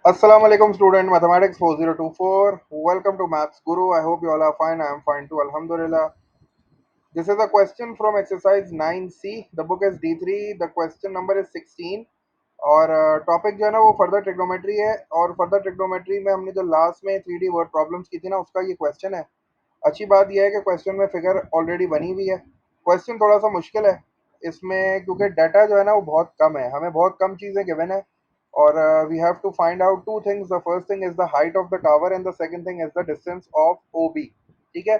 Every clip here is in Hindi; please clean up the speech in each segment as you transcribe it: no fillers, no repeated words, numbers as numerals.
Assalamu alaikum student mathematics 4024. Welcome to Maths Guru. I hope you all are fine. I am fine too. Alhamdulillah. This is a question from exercise 9C. The book is D3. The question number is 16. और टॉपिक जो है ना वो फर्दर ट्रिग्नोमेट्री है। और फर्दर ट्रिग्नोमेट्री में हमने जो लास्ट में 3D वर्ड प्रॉब्लम्स की थी ना उसका ये क्वेश्चन है। अच्छी बात यह है कि क्वेश्चन में फिगर ऑलरेडी बनी हुई है। क्वेश्चन थोड़ा सा मुश्किल है इसमें क्योंकि डाटा जो है ना वो बहुत कम है, हमें बहुत कम चीज़ें गिवन है। और we have to find out two things. The first thing is the height of the tower and the second thing is the distance of O B. ठीक है,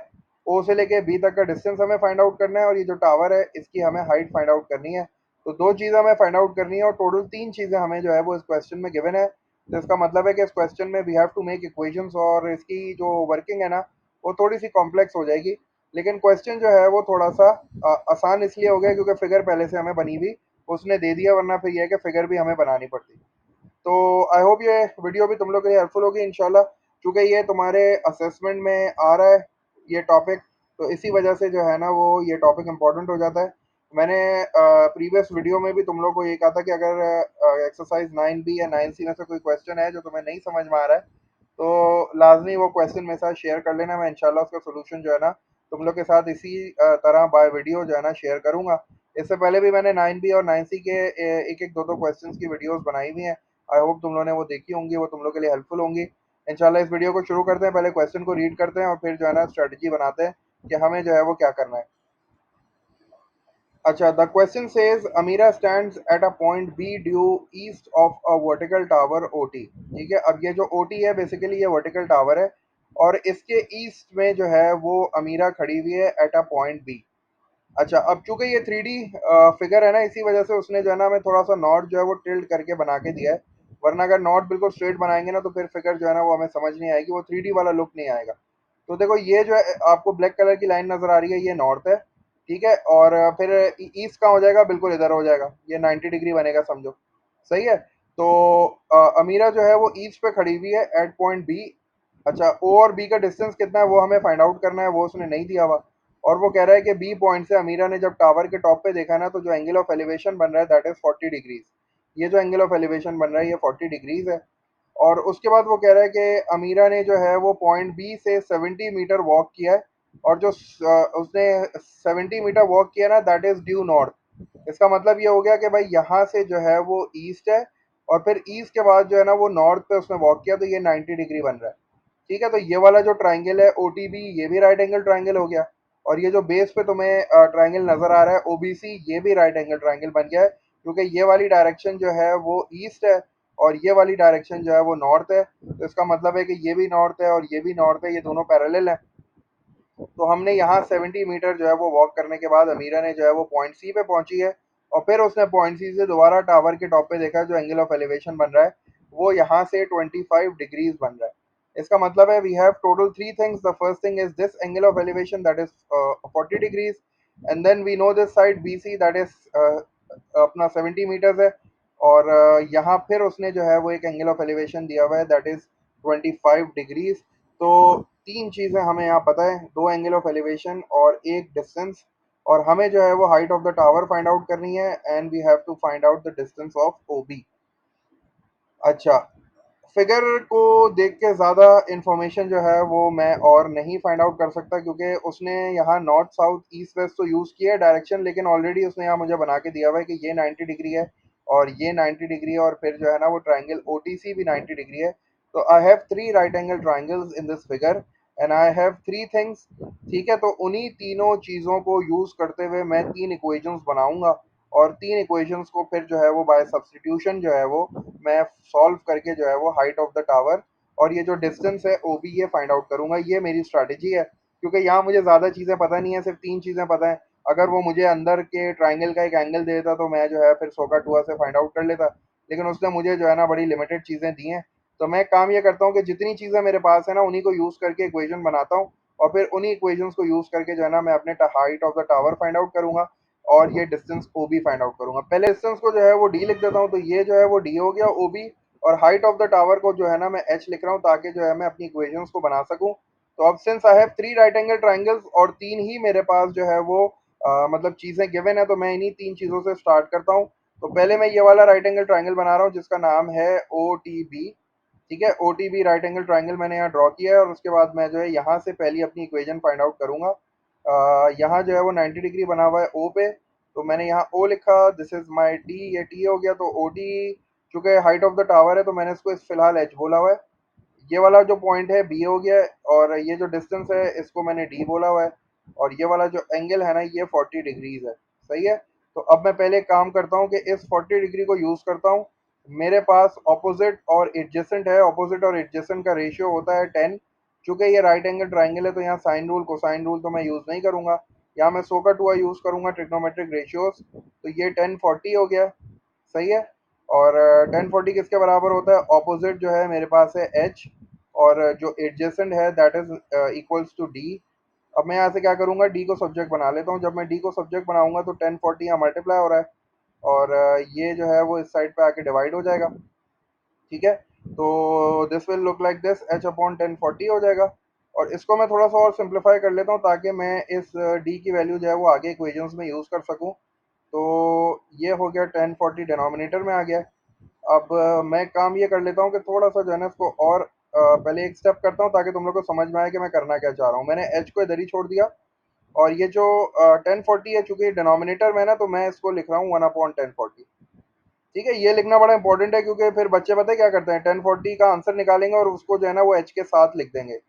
ओ से लेके बी तक का डिस्टेंस हमें फाइंड आउट करना है और ये जो टावर है इसकी हमें हाइट फाइंड आउट करनी है। तो दो चीज़ें हमें फाइंड आउट करनी है और टोटल तीन चीज़ें हमें जो है वो इस क्वेश्चन में गिवन है। तो इसका मतलब है कि इस क्वेश्चन में we have to make equations और इसकी जो वर्किंग है ना वो थोड़ी सी कॉम्प्लेक्स हो जाएगी। लेकिन क्वेश्चन जो है वो थोड़ा सा आसान इसलिए हो गया क्योंकि फिगर पहले से हमें बनी हुई उसने दे दिया, वरना फिर यह है कि फिगर भी हमें बनानी पड़ती। तो आई होप ये वीडियो भी तुम लोग के लिए हेल्पफुल होगी इंशाल्लाह। चूँकि ये तुम्हारे असेसमेंट में आ रहा है ये टॉपिक, तो इसी वजह से जो है ना वो ये टॉपिक इम्पोर्टेंट हो जाता है। मैंने प्रीवियस वीडियो में भी तुम लोग को ये कहा था कि अगर एक्सरसाइज 9B या 9C में से कोई क्वेश्चन है जो तुम्हें नहीं समझ में आ रहा है तो लाजमी वो क्वेश्चन मेरे साथ शेयर कर लेना। मैं इंशाल्लाह उसका सोल्यूशन जो है ना तुम लोग के साथ इसी तरह बाय वीडियो जो है ना शेयर करूंगा। इससे पहले भी मैंने 9B और 9C के एक एक दो दो क्वेश्चंस की वीडियोस बनाई हुई हैं। आई होप तुम लोगों ने वो देखी होंगी, वो तुम लोग के लिए हेल्पफुल होंगी। इंशाल्लाह इस वीडियो को शुरू करते हैं। पहले क्वेश्चन को रीड करते हैं और फिर जो है ना स्ट्रेटजी बनाते हैं कि हमें जो है वो क्या करना है। अच्छा, the question says Amira stands at a point be due east of a vertical tower OT. ठीक है, अब ये जो ओटी है बेसिकली ये वर्टिकल टावर है और इसके ईस्ट में जो है वो अमीरा खड़ी हुई है एट अ पॉइंट बी। अच्छा, अब चूंकि ये 3D फिगर है ना इसी वजह से उसने जो है ना हमें थोड़ा सा नॉट जो है वो टिल्ट करके बना के दिया है। वरना अगर नॉट बिल्कुल स्ट्रेट बनाएंगे ना तो फिर फिगर जो है ना वो हमें समझ नहीं आएगी, वो 3D वाला लुक नहीं आएगा। तो देखो ये जो है आपको ब्लैक कलर की लाइन नजर आ रही है ये नॉर्थ है। ठीक है, और फिर ईस्ट कहाँ हो जाएगा, बिल्कुल इधर हो जाएगा, ये 90 डिग्री बनेगा समझो। सही है। तो अमीरा जो है वो ईस्ट पे खड़ी हुई है एट पॉइंट बी। अच्छा, ओ और बी का डिस्टेंस कितना है वो हमें फाइंड आउट करना है, वो उसने नहीं दिया हुआ। और वो कह रहा है कि बी पॉइंट से अमीरा ने जब टावर के टॉप पे देखा ना तो जो एंगल ऑफ एलिवेशन बन रहा है दैट इज 40 डिग्रीज। ये जो एंगल ऑफ एलिवेशन बन रहा है ये 40 डिग्रीज है। और उसके बाद वो कह रहा है कि अमीरा ने जो है वो पॉइंट बी से 70 मीटर वॉक किया है। और जो उसने 70 मीटर वॉक किया ना दैट इज ड्यू नॉर्थ। इसका मतलब ये हो गया कि भाई यहाँ से जो है वो ईस्ट है और फिर ईस्ट के बाद जो है ना वो नॉर्थ पे उसने वॉक किया तो ये 90 डिग्री बन रहा है। ठीक है, तो ये वाला जो ट्राइंगल है ओ टी बी ये भी राइट एंगल ट्राइंगल हो गया। और ये जो बेस पे तुम्हें ट्राइंगल नजर आ रहा है ओबीसी ये भी राइट एंगल ट्राइंगल बन गया है क्योंकि ये वाली डायरेक्शन जो है वो ईस्ट है और ये वाली डायरेक्शन जो है वो नॉर्थ है। तो इसका मतलब है कि ये भी नॉर्थ है और ये भी नॉर्थ है, ये दोनों पैरेलल है। तो हमने यहाँ 70 मीटर जो है वो वॉक करने के बाद अमीरा ने जो है वो पॉइंट सी पे पहुंची है। और फिर उसने पॉइंट सी से दोबारा टावर के टॉप पे देखा जो एंगल ऑफ एलिवेशन बन रहा है वो यहाँ से 25 डिग्रीज बन रहा है। इसका मतलब है we have total three things. The first thing is this angle of elevation that is 40 degrees. And then we know this side B C that is अपना 70 मीटर्स है। और यहाँ फिर उसने जो है वो एक एंगल ऑफ एलिवेशन दिया हुआ है दैट इज 25 डिग्रीज। तो तीन चीज़ें हमें यहाँ पता है, दो एंगल ऑफ एलिवेशन और एक डिस्टेंस। और हमें जो है वो height of the tower find out करनी है and we have to find out the distance of O B. अच्छा, फिगर को देख के ज़्यादा इंफॉर्मेशन जो है वो मैं और नहीं फाइंड आउट कर सकता क्योंकि उसने यहाँ नॉर्थ साउथ ईस्ट वेस्ट तो यूज़ किया है डायरेक्शन, लेकिन ऑलरेडी उसने यहाँ मुझे बना के दिया हुआ है कि ये 90 डिग्री है और ये 90 डिग्री है और फिर जो है ना वो ट्राइंगल ओ टी सी भी 90 डिग्री है। तो I have three right angle triangles in this figure and I have three things. ठीक है, तो उन्हीं तीनों चीज़ों को यूज़ करते हुए मैं तीन इक्वेशंस बनाऊंगा और तीन इक्वेशंस को फिर जो है वो बाय सब्स्टिट्यूशन जो है वो मैं सॉल्व करके जो है वो हाइट ऑफ द टावर और ये जो डिस्टेंस है ओ बी ये फाइंड आउट करूंगा। ये मेरी स्ट्रैटेजी है क्योंकि यहाँ मुझे ज़्यादा चीज़ें पता नहीं है, सिर्फ तीन चीज़ें पता है। अगर वो मुझे अंदर के ट्राइंगल का एक एंगल दे देता तो मैं जो है फिर सोका टुआ से फाइंड आउट कर लेता, लेकिन उसने मुझे जो है ना बड़ी लिमिटेड चीज़ें दी हैं। तो मैं काम ये करता हूँ कि जितनी चीज़ें मेरे पास है ना उन्हीं को यूज़ करके इक्वेशन बनाता हूँ और फिर उन्हीं इक्वेशंस को यूज़ करके जो है ना मैं अपने height of the tower find out करूंगा और ये distance O B find out करूंगा। पहले डिस्टेंस को जो है वो डी लिख देता हूँ, तो ये जो है वो डी हो गया ओ बी। और हाइट ऑफ द टावर को जो है ना मैं एच लिख रहा हूँ ताकि जो है मैं अपनी इक्वेशंस को बना सकूँ। तो अब since I have three right angle triangles और तीन ही मेरे पास जो है वो मतलब चीज़ें गिवन है तो मैं इन्हीं तीन चीज़ों से स्टार्ट करता हूँ। तो पहले मैं ये वाला राइट एंगल ट्राइंगल बना रहा हूँ जिसका नाम है ओ टी बी। ठीक है, O T B right angle triangle मैंने यहाँ ड्रॉ किया है और उसके बाद मैं जो है यहाँ से पहली अपनी इक्वेशन फाइंड आउट करूँगा। यहाँ जो है वो 90 डिग्री बना हुआ है ओ पे, तो मैंने यहाँ ओ लिखा, दिस इज माई टी, ये टी हो गया, तो ओ टी चूंकि हाइट ऑफ द टावर है तो मैंने इसको इस फिलहाल एच बोला हुआ है। ये वाला जो पॉइंट है बी हो गया है, और ये जो डिस्टेंस है इसको मैंने डी बोला हुआ है, और ये वाला जो एंगल है ना ये 40 डिग्रीज है। सही है, तो अब मैं पहले एक काम करता हूँ कि इस 40 डिग्री को यूज़ करता हूँ। मेरे पास ऑपोजिट और एडजेसेंट है, ऑपोजिट और एडजेसेंट का रेशियो होता है 10। चूंकि ये राइट एंगल ट्राइंगल है तो यहाँ साइन रूल कोसाइन रूल तो मैं यूज़ नहीं करूँगा, यहाँ मैं सो का टूआ यूज़ करूँगा, ट्रिग्नोमेट्रिक रेशियोज। तो ये 1040 हो गया। सही है, और 1040 किसके बराबर होता है, ऑपोजिट जो है मेरे पास है एच, और जो एडजेसेंट है that is equals to D. अब मैं यहाँ से क्या करूँगा, डी को सब्जेक्ट बना लेता हूँ। जब मैं डी को सब्जेक्ट बनाऊंगा तो 1040 यहाँ मल्टीप्लाई हो रहा है, और ये जो है वो इस साइड पे आके डिवाइड हो जाएगा। ठीक है, तो this will look like this, H upon 1040 हो जाएगा। और इसको मैं थोड़ा सा और सिंप्लीफाई कर लेता हूँ ताकि मैं इस डी की वैल्यू जो है वो आगे इक्वेशंस में यूज़ कर सकूँ। तो ये हो गया 1040 डिनोमिनेटर में आ गया। अब मैं काम ये कर लेता हूँ कि थोड़ा सा जो है ना इसको और पहले एक स्टेप करता हूँ ताकि तुम लोग को समझ में आए कि मैं करना क्या चाह रहा हूँ। मैंने एच को इधर ही छोड़ दिया, और ये जो 1040 है चूंकि डिनोमिनेटर में है ना, तो मैं इसको लिख रहा हूँ 1/1040। ठीक है, ये लिखना बड़ा इंपॉर्टेंट है क्योंकि फिर बच्चे पता है क्या करते हैं, 1040 का आंसर निकालेंगे और उसको जो है ना वो एच के साथ लिख देंगे।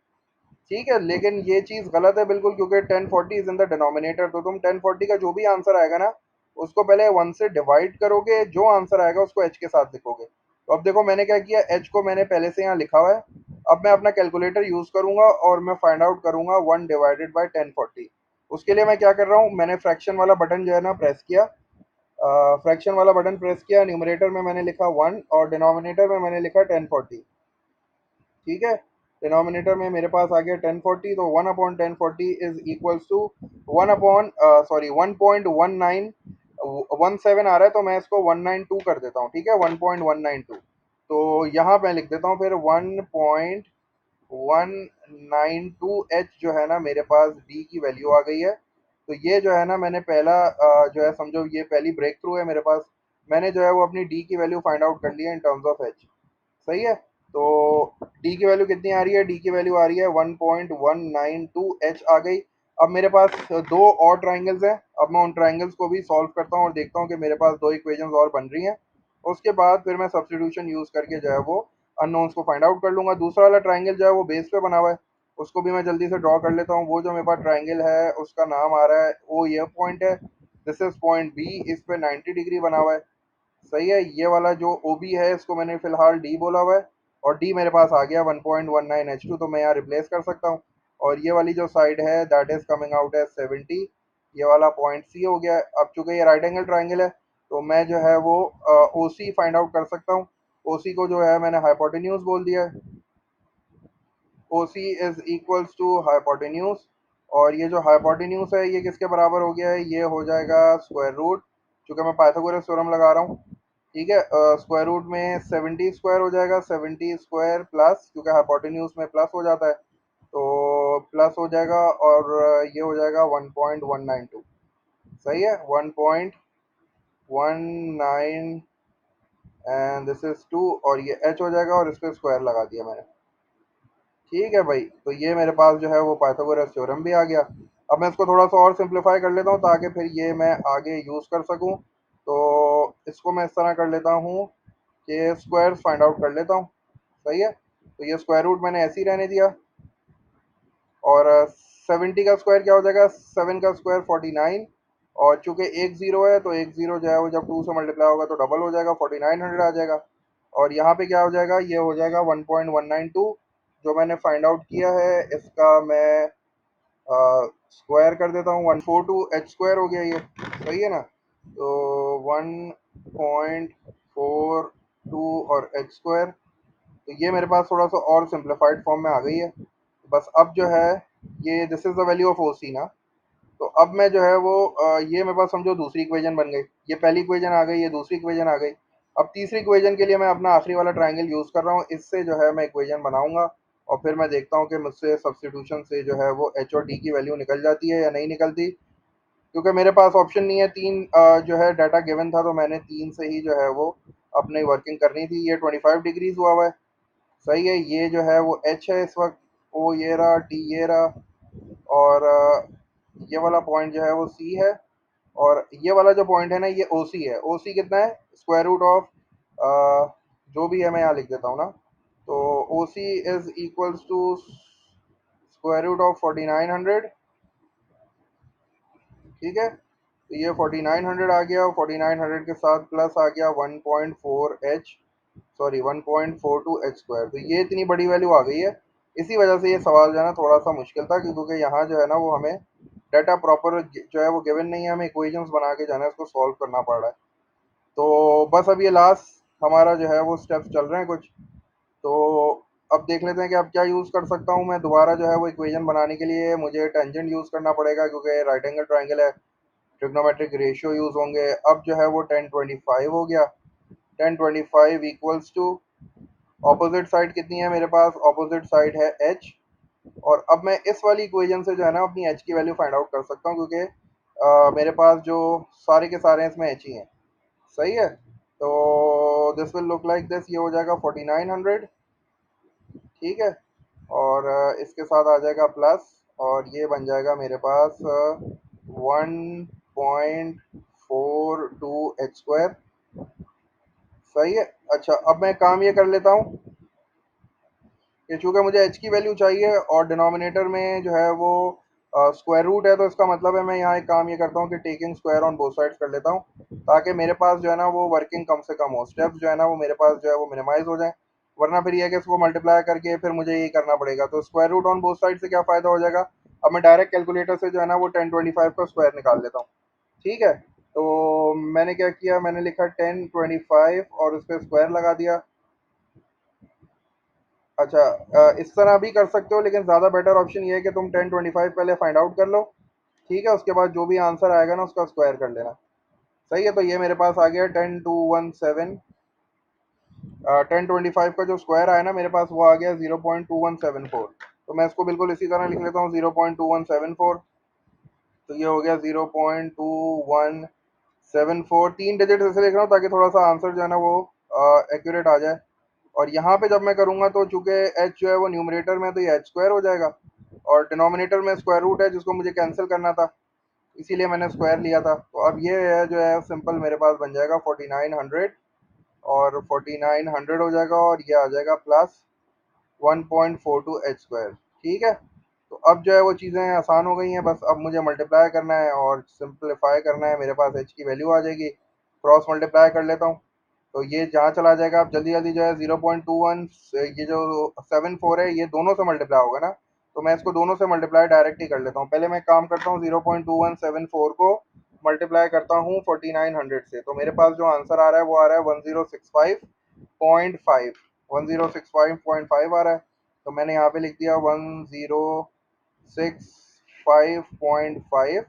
ठीक है, लेकिन ये चीज़ गलत है बिल्कुल, क्योंकि 1040 इज इन द डिनोमिनेटर, तो तुम 1040 का जो भी आंसर आएगा ना उसको पहले 1 से डिवाइड करोगे, जो आंसर आएगा उसको एच के साथ लिखोगे। तो अब देखो मैंने क्या किया, एच को मैंने पहले से यहाँ लिखा हुआ है। अब मैं अपना कैलकुलेटर यूज़ करूंगा और मैं फाइंड आउट करूंगा 1/1040। उसके लिए मैं क्या कर रहा हूँ, मैंने फ्रैक्शन वाला बटन जो है ना प्रेस किया, फ्रैक्शन वाला बटन प्रेस किया, न्यूमरेटर में मैंने लिखा 1 और डिनोमिनेटर में मैंने लिखा 1040। ठीक है, डिनोमिनेटर में मेरे पास आ गया 1040, तो 1/1040 इज इक्वल्स टू 1/117 आ रहा है, तो मैं इसको 192 कर देता हूँ। ठीक है, 1.192, तो यहाँ पे लिख देता हूँ फिर 1.192 एच जो है ना मेरे पास डी की वैल्यू आ गई है। तो ये जो है ना मैंने पहला जो है समझो ये पहली ब्रेक थ्रू है मेरे पास। मैंने जो है वो अपनी डी की वैल्यू फाइंड आउट कर लिया इन टर्म्स ऑफ एच। सही है, तो डी की वैल्यू कितनी आ रही है, डी की वैल्यू आ रही है 1.192 एच आ गई। अब मेरे पास दो और ट्राइंगल्स हैं, अब मैं उन ट्राइंगल्स को भी सॉल्व करता हूँ और देखता हूँ कि मेरे पास दो इक्वेशंस और बन रही हैं। उसके बाद फिर मैं सब्स्टिट्यूशन यूज़ करके जो है वो अननोन्स को फाइंड आउट कर लूँगा। दूसरा वाला ट्राइंगल जो है वो बेस पे बना हुआ है, उसको भी मैं जल्दी से ड्रॉ कर लेता हूँ। वो जो मेरे पास ट्राइंगल है उसका नाम आ रहा है, वो ये पॉइंट है, दिस इज पॉइंट बी, इस पे 90 डिग्री बना हुआ है। सही है, ये वाला जो ओ बी है इसको मैंने फिलहाल डी बोला हुआ है, और डी मेरे पास आ गया 1.19 H2, तो मैं यहाँ रिप्लेस कर सकता हूँ। और ये वाली जो साइड है that is coming out as 70, ये वाला पॉइंट सी हो गया है। अब चूंकि ये राइट एंगल ट्राइंगल है तो मैं जो है वो ओ सी फाइंड आउट कर सकता हूँ। ओ सी को जो है मैंने हाइपोटेन्यूज बोल दिया है, ओ C is equals to hypotenuse. और ये जो हाइपोटेन्यूज है ये किसके बराबर हो गया है, ये हो जाएगा स्क्वायर रूट, चूंकि मैं पाइथागोरस थ्योरम लगा रहा हूँ। ठीक है, स्क्वायर रूट में 70 स्क्वायर हो जाएगा, 70 स्क्वायर प्लस, क्योंकि हाइपोटेन्यूज में प्लस हो जाता है तो प्लस हो जाएगा, और ये हो जाएगा 1.192। सही है, 1.19 एंड दिस इज 2, और ये एच हो जाएगा, और इस पर स्क्वायर लगा दिया मैंने। ठीक है भाई, तो ये मेरे पास जो है वो पाइथागोरस थ्योरम भी आ गया। अब मैं इसको थोड़ा सा और सिंप्लीफाई कर लेता हूँ ताकि फिर ये मैं आगे यूज़ कर सकूँ। तो इसको मैं इस तरह कर लेता हूँ कि स्क्वायर फाइंड आउट कर लेता हूँ। सही है, तो ये स्क्वायर रूट मैंने ऐसे ही रहने दिया, और 70 का स्क्वायर क्या हो जाएगा, 7 का स्क्वायर 49, और चूंकि एक ज़ीरो है तो एक ज़ीरो जो है वो जब 2 से मल्टीप्लाई होगा तो डबल हो जाएगा, 4900 आ जाएगा। और यहाँ पे क्या हो जाएगा, ये हो जाएगा 1.192, जो मैंने फाइंड आउट किया है इसका मैं स्क्वायर कर देता हूँ, 142 H² हो गया ये। सही है ना, तो 1.42 और H², तो ये मेरे पास थोड़ा सा और सिंप्लीफाइड फॉर्म में आ गई है। बस अब जो है ये this is the value of O C ना, तो अब मैं जो है वो ये मेरे पास समझो दूसरी इक्वेशन बन गई। ये पहली इक्वेशन आ गई, ये दूसरी इक्वेशन आ गई। अब तीसरी इक्वेशन के लिए मैं अपना आखिरी वाला ट्राइंगल यूज़ कर रहा हूँ, इससे जो है मैं इक्वेशन बनाऊंगा, और फिर मैं देखता हूँ कि मुझसे सब्स्टिट्यूशन से जो है वो एच और डी की वैल्यू निकल जाती है या नहीं निकलती। क्योंकि मेरे पास ऑप्शन नहीं है, तीन जो है डाटा गिवन था, तो मैंने तीन से ही जो है वो अपनी वर्किंग करनी थी। ये 25 डिग्रीज हुआ हुआ है। सही है, ये जो है वो एच है इस वक्त, ओ ये रहा, टी ये रहा, और ये वाला पॉइंट जो है वो सी है, और ये वाला जो पॉइंट है ना ये ओ सी है। ओ सी कितना है? स्क्वायर रूट ऑफ जो भी है मैं यहाँ लिख देता हूँ ना, तो O C is equals to square root of 4900। ठीक है, तो ये 4900 आ गया, और 4900 के साथ प्लस आ गया 1.4 एच, सॉरी 1.42 एच स्क्वायर। तो ये इतनी बड़ी वैल्यू आ गई है। इसी वजह से ये सवाल जो है ना थोड़ा सा मुश्किल था, क्योंकि यहाँ जो है ना वो हमें डाटा प्रॉपर जो है वो गिवन नहीं है, हमें इक्वेशंस बना के जो है ना इसको सॉल्व करना पड़ रहा है। तो बस अब ये लास्ट हमारा जो है वो स्टेप्स चल रहे हैं कुछ। तो अब देख लेते हैं कि अब क्या यूज़ कर सकता हूँ मैं दोबारा जो है वो इक्वेशन बनाने के लिए। मुझे टेंजेंट यूज़ करना पड़ेगा, क्योंकि राइट एंगल ट्राइंगल है, ट्रिग्नोमेट्रिक रेशियो यूज़ होंगे। अब जो है वो 1025 हो गया। 1025 इक्वल्स टू ऑपोजिट साइड कितनी है मेरे पास? ऑपोजिट साइड है एच। और अब मैं इस वाली इक्वेशन से जो है ना अपनी एच की वैल्यू फाइंड आउट कर सकता हूँ, क्योंकि मेरे पास जो सारे के सारे हैं इसमें एच ही हैं। सही है, तो this will look like this, ये हो जाएगा 4900। ठीक है, और इसके साथ आ जाएगा प्लस, और ये बन जाएगा मेरे पास 1.42 एच स्क्वायर। सही है। अच्छा, अब मैं काम ये कर लेता हूँ कि चूंकि मुझे एच की वैल्यू चाहिए और डिनोमिनेटर में जो है वो स्क्वायर रूट है, तो इसका मतलब है मैं यहाँ एक काम ये करता हूँ कि taking square on both sides कर लेता हूँ, ताकि मेरे पास जो है ना वो वर्किंग कम से कम हो, स्टेप्स जो है ना वो मेरे पास जो है वो मिनिमाइज हो जाए। वरना फिर ये है कि इसको मल्टीप्लाई करके फिर मुझे यही करना पड़ेगा। तो square root on both side से क्या फ़ायदा हो जाएगा? अब मैं डायरेक्ट कैलकुलेटर से जो है ना वो 1025 का स्क्वायर निकाल लेता हूँ। ठीक है, तो मैंने क्या किया, मैंने लिखा 1025 और उस पर स्क्वायर लगा दिया। अच्छा, इस तरह भी कर सकते हो, लेकिन ज़्यादा बेटर ऑप्शन ये है कि तुम 1025 पहले फाइंड आउट कर लो। ठीक है, उसके बाद जो भी आंसर आएगा ना उसका स्क्वायर कर लेना। सही है, तो ये मेरे पास आ गया 10217। 1025 का जो स्क्वायर आया ना मेरे पास वो आ गया 0.2174। तो मैं इसको बिल्कुल इसी तरह लिख लेता हूँ, 0.2174। तो ये हो गया 0.2174। तीन डिजिट ऐसे लिख रहा हूँ ताकि थोड़ा सा आंसर जो है ना वो एक्यूरेट आ जाए। और यहाँ पे जब मैं करूँगा तो चूंकि एच जो है वो न्यूमरेटर में है, तो ये एच स्क्वायर हो जाएगा, और डिनोमिनेटर में स्क्वायर रूट है जिसको मुझे कैंसिल करना था, इसीलिए मैंने स्क्वायर लिया था। तो अब ये है जो है सिंपल मेरे पास बन जाएगा 4900, और 4900 हो जाएगा, और ये आ जाएगा प्लस 1.42 एच स्क्वायर। ठीक है, तो अब जो है वो चीज़ें आसान हो गई हैं, बस अब मुझे मल्टीप्लाई करना है और सिंपलीफाई करना है। मेरे पास एच की वैल्यू आ जाएगी, क्रॉस मल्टीप्लाई कर लेता हूँ, तो ये जहाँ चला जाएगा। अब जल्दी जल्दी जो है 0.21, ये जो 74 है ये दोनों से मल्टीप्लाई होगा ना, तो मैं इसको दोनों से मल्टीप्लाई डायरेक्ट ही कर लेता हूँ। पहले मैं काम करता हूँ 0.2174 को मल्टीप्लाई करता हूँ 4900 से, तो मेरे पास जो आंसर आ रहा है वो आ रहा है 1065.5। 1065.5 आ रहा है, तो मैंने यहाँ पे लिख दिया 1065.5।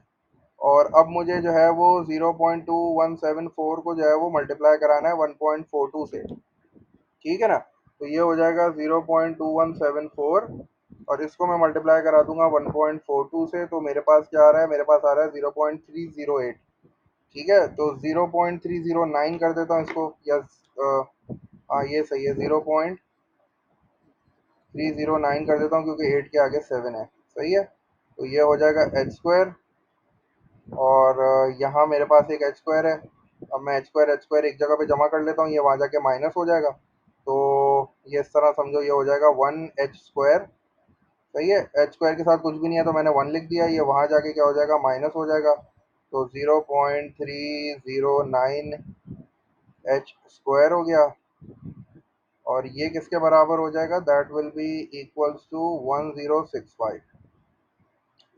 और अब मुझे जो है वो 0.2174 को जो है वो मल्टीप्लाई कराना है 1.42 से। ठीक है ना, तो ये हो जाएगा 0.2174, और इसको मैं मल्टीप्लाई करा दूंगा 1.42 से, तो मेरे पास क्या आ रहा है? मेरे पास आ रहा है 0.308। ठीक है, तो 0.309 कर देता हूँ इसको, या हाँ ये सही है, 0.309 कर देता हूँ, क्योंकि 8 के आगे 7 है। सही है, तो ये हो जाएगा एच स्क्वायर, और यहाँ मेरे पास एक एच स्क्वायर है। अब मैं एच स्क्वायर एक जगह पे जमा कर लेता हूँ, ये वहाँ जाके माइनस हो जाएगा। तो ये इस तरह समझो, ये हो जाएगा 1 एच स्क्वायर। सही है, एच स्क्वायर के साथ कुछ भी नहीं है तो मैंने 1 लिख दिया, ये वहाँ जाके क्या हो जाएगा? माइनस हो जाएगा। तो 0.309 एच स्क्वायर हो गया, और ये किसके बराबर हो जाएगा? That will be equals to 1065।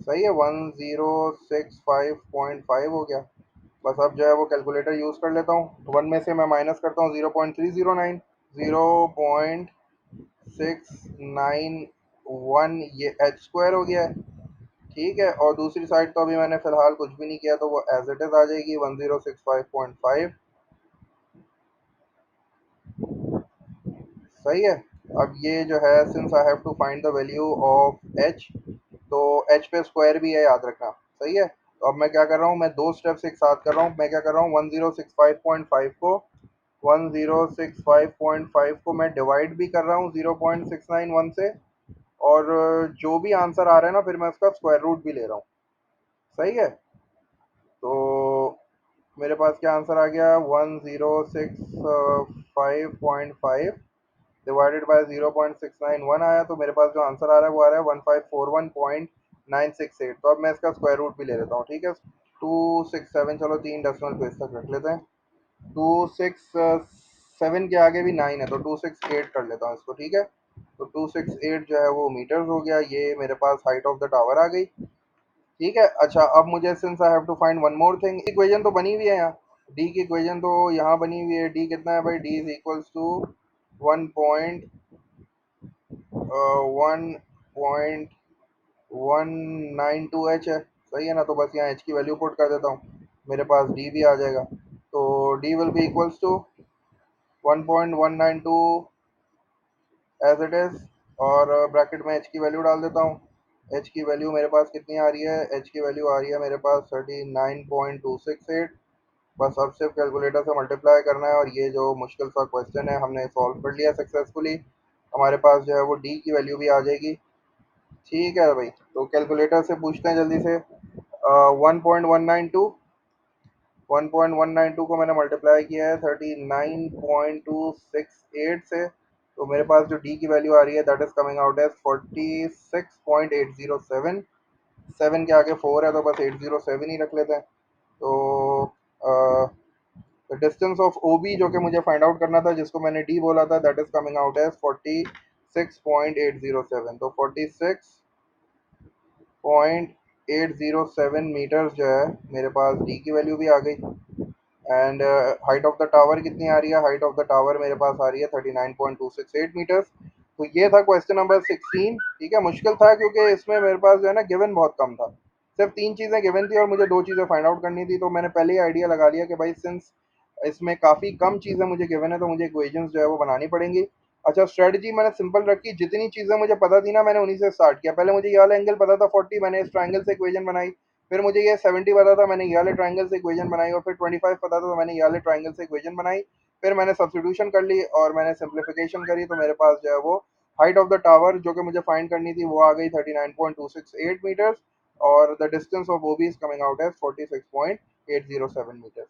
सही है, 1065.5 हो गया। बस अब जो है वो कैलकुलेटर यूज़ कर लेता हूँ, 1 में से मैं माइनस करता हूँ 0.309। 0.691 ये एच स्क्वायर हो गया है। ठीक है, और दूसरी साइड तो अभी मैंने फ़िलहाल कुछ भी नहीं किया, तो वो एज इट इज़ आ जाएगी 1065.5। सही है, अब ये जो है since I have to find the value of H, तो एच पे स्क्वायर भी है, याद रखना। सही है, तो अब मैं क्या कर रहा हूँ, मैं दो स्टेप्स एक साथ कर रहा हूँ। मैं क्या कर रहा हूँ, 1065.5 को 1065.5 को मैं डिवाइड भी कर रहा हूँ 0.691 से, और जो भी आंसर आ रहा है ना फिर मैं उसका स्क्वायर रूट भी ले रहा हूँ। सही है। तो मेरे पास क्या आंसर आ गया, 1065.5 डिवाइडेड बाय 0.691 आया। तो मेरे पास जो आंसर आ रहा है वो आ रहा है 1541.968। तो अब मैं इसका स्क्वायर रूट भी ले लेता हूँ, ठीक है। 267, चलो 3 डेसिमल प्लेस तक रख लेते हैं। 267 के आगे भी 9 है तो 268 कर लेता हूँ इसको, ठीक है। तो 268 जो है वो मीटर्स हो गया। ये मेरे पास हाइट ऑफ द टावर आ गई, ठीक है। अच्छा, अब मुझे since I have to find one more thing, equation तो बनी हुई है यहाँ, डी की इक्वेशन तो यहाँ बनी हुई है। डी कितना है भाई, D is equals to 1.192 H है। सही है ना। तो बस यहाँ एच की वैल्यू पुट कर देता हूँ, मेरे पास डी भी आ जाएगा। तो D will be equals to 1.192 as it is, और ब्रैकेट में एच की वैल्यू डाल देता हूँ। एच की वैल्यू मेरे पास कितनी आ रही है, एच की वैल्यू आ रही है मेरे पास 39.268। बस अब सिर्फ कैलकुलेटर से मल्टीप्लाई करना है और ये जो मुश्किल सा क्वेश्चन है हमने सॉल्व कर लिया सक्सेसफुली। हमारे पास जो है वो डी की वैल्यू भी आ जाएगी, ठीक है भाई। तो कैलकुलेटर से पूछते हैं जल्दी से। 1.192, 1.192 को मैंने मल्टीप्लाई किया है 39.268 से। तो मेरे पास जो डी की वैल्यू आ रही है that is coming out as 46.807। 7 के आगे 4 है तो बस 807 ही रख लेते हैं। तो डिस्टेंस ऑफ ओ बी जो कि मुझे फाइंड आउट करना था, जिसको मैंने डी बोला था, that is coming out as 46.807। तो 46.807 मीटर्स जो है मेरे पास डी की वैल्यू भी आ गई। And height of the tower कितनी आ रही है, हाइट ऑफ द टावर मेरे पास आ रही है 39.268 मीटर्स। तो ये था क्वेश्चन नंबर 16, ठीक है। मुश्किल था क्योंकि इसमें मेरे पास जो है ना गिवन बहुत कम था, सिर्फ 3 चीज़ें गिवन थी और मुझे 2 चीज़ें फाइंड आउट करनी थी। तो मैंने पहले ही आइडिया लगा लिया कि भाई सिंस इसमें काफ़ी कम चीज़ें मुझे गिवन है तो मुझे इक्वेशंस जो है वो बनानी पड़ेंगी। अच्छा, स्ट्रेटजी मैंने सिंपल रखी, जितनी चीज़ें मुझे पता थी ना मैंने उन्हीं से स्टार्ट किया। पहले मुझे ये वाला एंगल पता था 40, मैंने इस ट्राइंगल से इक्वेशन बनाई। फिर मुझे ये 70 पता था, मैंने ये वाले ट्राइंगल से इक्वेशन बनाई। और फिर 25 पता था तो मैंने ये वाले ट्राइंगल से इक्वेशन बनाई। फिर मैंने सब्स्टिट्यूशन कर ली और मैंने सिंप्लीफिकेशन करी। तो मेरे पास जो है वो हाइट ऑफ द टावर जो कि मुझे फाइंड करनी थी वो आ गई 39.268 मीटर्स, और the distance of O B is coming out as 46.807 metres.